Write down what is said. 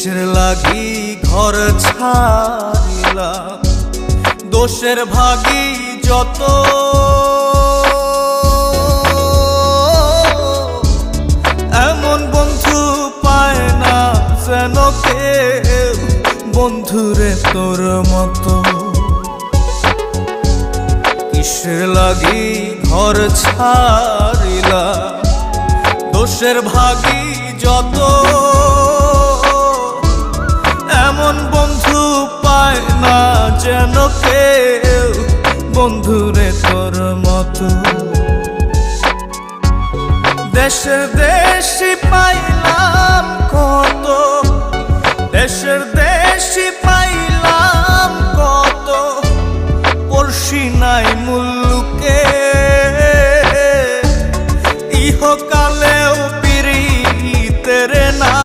কিসের লাগি ঘর ছাড়িলাম, দোষের ভাগী যত, এমন বন্ধু পায় না যেন কেউ, বন্ধুরে তোর মতো। কিসের লাগি ঘর ছাড়িলাম, দোষের ভাগী যত, এমন বন্ধু পায় না যেন কেউ, বন্ধুরে তোর মতো। দেশে দেশি পাইলাম